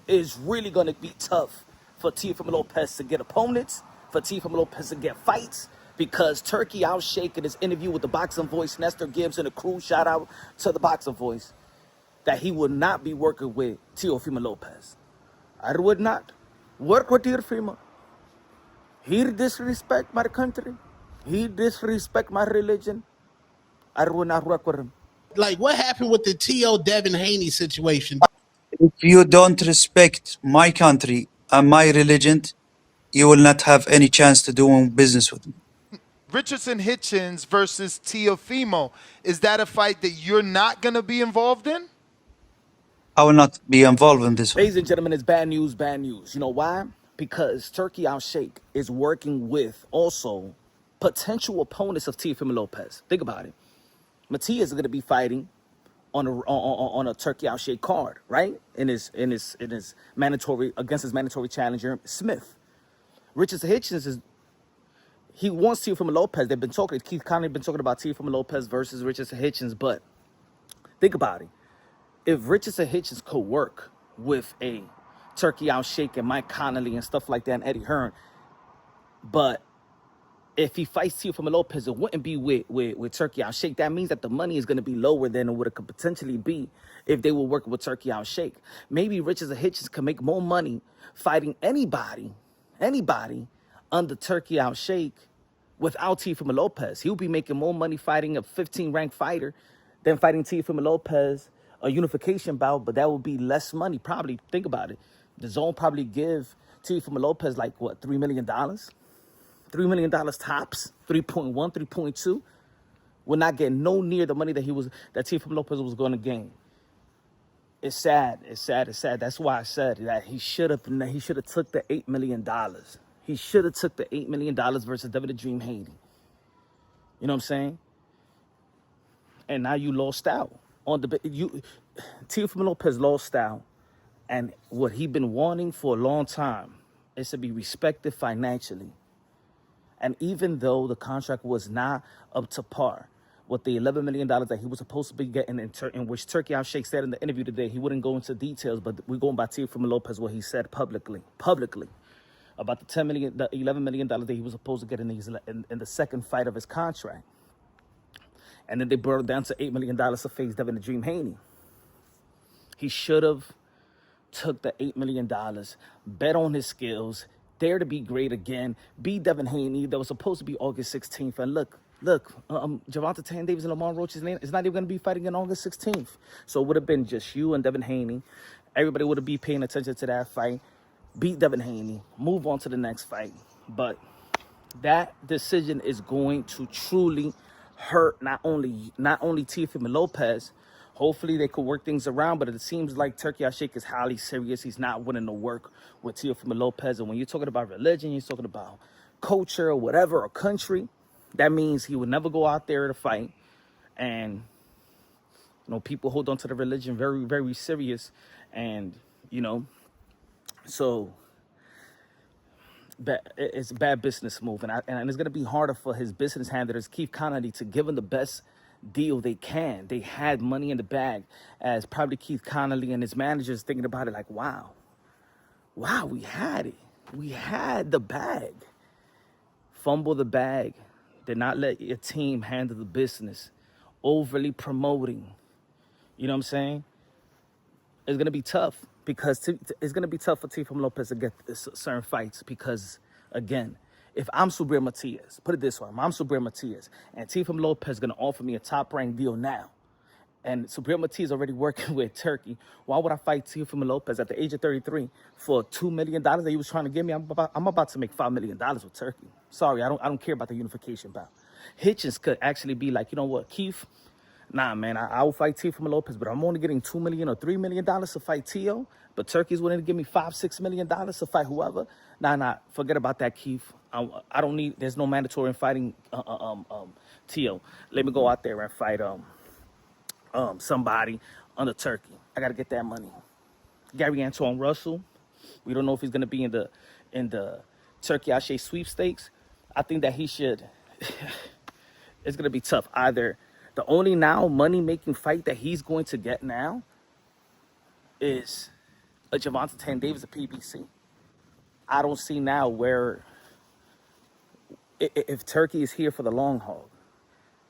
it's really going to be tough for Teofimo Lopez to get opponents, for Teofimo Lopez to get fights, because Turki Alalshikh in his interview with the Boxing Voice, Nestor Gibbs and the crew, shout out to the Boxing Voice, that he would not be working with Teofimo Lopez. I would not work with Teofimo. He disrespect my country. He disrespect my religion. I would not work with him. Like, what happened with the T.O. Devin Haney situation? If you don't respect my country and my religion, you will not have any chance to do business with me. Richardson Hitchins versus Teofimo. Is that a fight that you're not going to be involved in? I will not be involved in this one. Ladies and gentlemen, it's bad news, bad news. You know why? Because Turki Alalshikh is working with also potential opponents of Teofimo Lopez. Think about it. Matias is going to be fighting on a Turki Alalshikh card, right? In his mandatory, against his mandatory challenger Smith. Richardson Hitchins he wants Teofimo Lopez. They've been talking. Keith Conley been talking about Teofimo Lopez versus Richardson Hitchins, but think about it. If Richardson Hitchins could work with a Turki Alalshikh and Mike Connolly and stuff like that and Eddie Hearn, but if he fights Teofimo Lopez, it wouldn't be with Turki Alalshikh. That means that the money is going to be lower than what it could potentially be if they were working with Turki Alalshikh. Maybe Richardson Hitchins can make more money fighting anybody under Turki Alalshikh without Teofimo Lopez. He'll be making more money fighting a 15-ranked fighter than fighting Teofimo Lopez, a unification bout, but that would be less money. Probably, think about it. The zone probably give Teofimo Lopez like, what, $3 million? $3 million tops, 3.1, 3.2. We're not getting no near the money that Teofimo Lopez was going to gain. It's sad. It's sad. It's sad. That's why I said that he should have took the $8 million. He should have took the $8 million versus Devin the Dream Haney. You know what I'm saying? And now you lost out on Teofimo Lopez lost out, and what he been wanting for a long time is to be respected financially. And even though the contract was not up to par with the $11 million that he was supposed to be getting, in which Turki Alalshikh said in the interview today, he wouldn't go into details, but we're going by Teofimo Lopez, what he said publicly, about the $11 million that he was supposed to get in the second fight of his contract. And then they brought it down to $8 million to face Devin the Dream Haney. He should have took the $8 million, bet on his skills, dare to be great again, beat Devin Haney. That was supposed to be August 16th. And look, Gervonta Tan Davis and Lamar Roach's name is not even going to be fighting on August 16th. So it would have been just you and Devin Haney. Everybody would have been paying attention to that fight. Beat Devin Haney, move on to the next fight. But that decision is going to truly hurt not only Teofimo Lopez. Hopefully they could work things around, but it seems like Turki Alalshikh is highly serious. He's not willing to work with Teofimo Lopez. And when you're talking about religion, you're talking about culture or whatever, or country, that means he would never go out there to fight. And, people hold on to the religion very, very serious. And, so it's a bad business move. And it's going to be harder for his business handlers, Keith Connolly, to give him the best deal they can. They had money in the bag, as probably Keith Connolly and his managers thinking about it like, wow, we had it. We had the bag. Fumble the bag. Did not let your team handle the business. Overly promoting. You know what I'm saying? It's going to be tough, because it's going to be tough for Teofimo Lopez to get certain fights, because, again, if I'm Subriel Matias, put it this way, I'm Subriel Matias, and Teofimo Lopez is going to offer me a top-ranked deal now, and Subriel Matias is already working with Turkey, why would I fight Teofimo Lopez at the age of 33 for $2 million that he was trying to give me? I'm about to make $5 million with Turkey. Sorry, I don't care about the unification bout. Hitchins could actually be like, you know what, Keith? Nah, man, I will fight Teofimo Lopez, but I'm only getting $2 million or $3 million to fight Teo. But Turkey's willing to give me $5-6 million to fight whoever. Nah, forget about that, Keith. I don't need. There's no mandatory in fighting Teo. Let me go out there and fight somebody under Turkey. I gotta get that money. Gary Antoine Russell. We don't know if he's gonna be in the Turki Alalshikh sweepstakes. I think that he should. It's gonna be tough. Either the only now money-making fight that he's going to get now is a Javante Tan Davis, a PBC. I don't see now where, if Turkey is here for the long haul,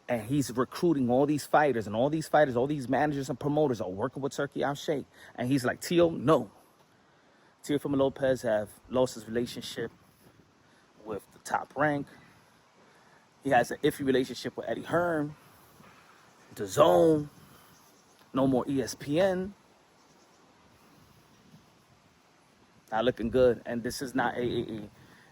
and he's recruiting all these fighters, and all these fighters, all these managers and promoters are working with Turki Alalshikh, and he's like, Tio, no. Teofimo Lopez have lost his relationship with the Top Rank. He has an iffy relationship with Eddie Hearn, the Zone, no more ESPN. Not looking good, and this is not AAE.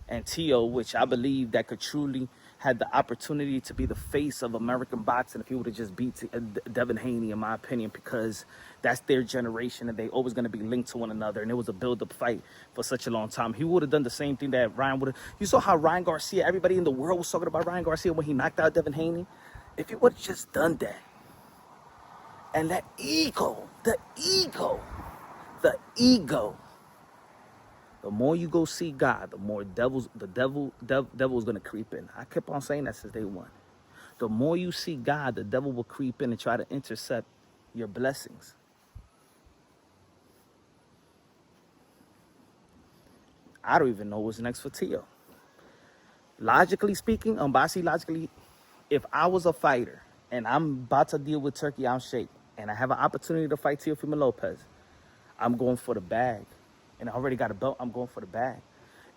And Tio, which I believe that could truly had the opportunity to be the face of American boxing if he would have just beat Devin Haney, in my opinion, because that's their generation and they always going to be linked to one another. And it was a build-up fight for such a long time. He would have done the same thing that Ryan would have. You saw how Ryan Garcia, everybody in the world was talking about Ryan Garcia when he knocked out Devin Haney. If he would have just done that, and that ego, the ego. The more you go see God, the more the devil's gonna creep in. I kept on saying that since day one. The more you see God, the devil will creep in and try to intercept your blessings. I don't even know what's next for Tio. Logically speaking, logically, if I was a fighter and I'm about to deal with Turki Alalshikh and I have an opportunity to fight Teofimo Lopez, I'm going for the bag. And I already got a belt, I'm going for the bag.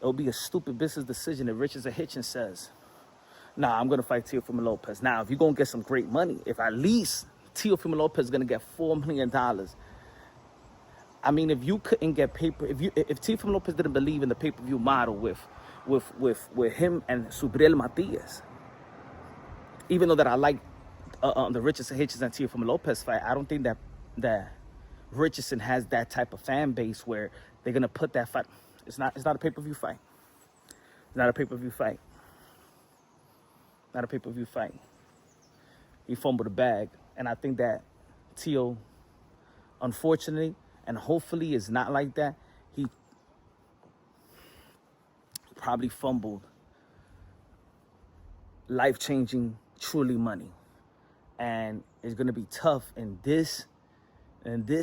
It'll be a stupid business decision if Richardson Hitchins says, nah, I'm going to fight Teofimo Lopez. Now, if you're going to get some great money, if at least Teofimo Lopez is going to get $4 million, I mean, if you couldn't get if Teofimo Lopez didn't believe in the pay-per-view model with him and Subriel Matias, even though that I like the Richardson Hitchins and Teofimo Lopez fight, I don't think that Richardson has that type of fan base where they're gonna put that fight. It's not a pay-per-view fight. It's not a pay-per-view fight. Not a pay-per-view fight. He fumbled the bag, and I think that Tio, unfortunately, and hopefully, is not like that. He probably fumbled life-changing, truly money, and it's gonna be tough in this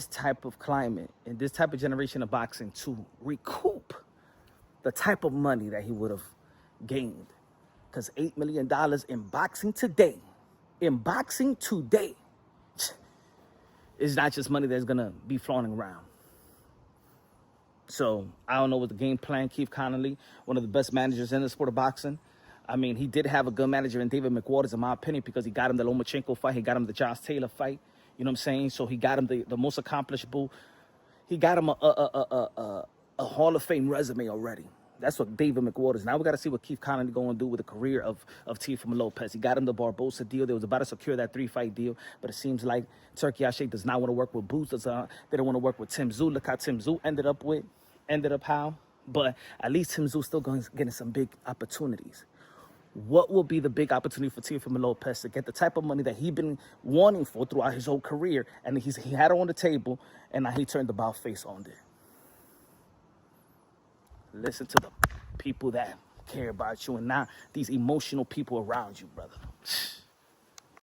type of climate, in this type of generation of boxing, to recoup the type of money that he would have gained. Because $8 million in boxing today, is not just money that's gonna be flaunting around. So I don't know what the game plan. Keith Connolly, one of the best managers in the sport of boxing. I mean, he did have a good manager in David McWaters, in my opinion, because he got him the Lomachenko fight, he got him the Josh Taylor fight. You know what I'm saying? So he got him the most accomplished bull. He got him a Hall of Fame resume already. That's what David McWaters. Now we got to see what Keith Connolly going to do with the career of Teofimo Lopez. He got him the Barbosa deal. They was about to secure that 3-fight deal, but it seems like Turki Alalshikh does not want to work with Boots. They don't want to work with Tim Tszyu. Look how Tim Tszyu ended up how. But at least Tim Tszyu still getting some big opportunities. What will be the big opportunity for Teofimo Lopez to get the type of money that he's been wanting for throughout his whole career? And he had it on the table, and now he turned the bow face on there. Listen to the people that care about you and not these emotional people around you, brother.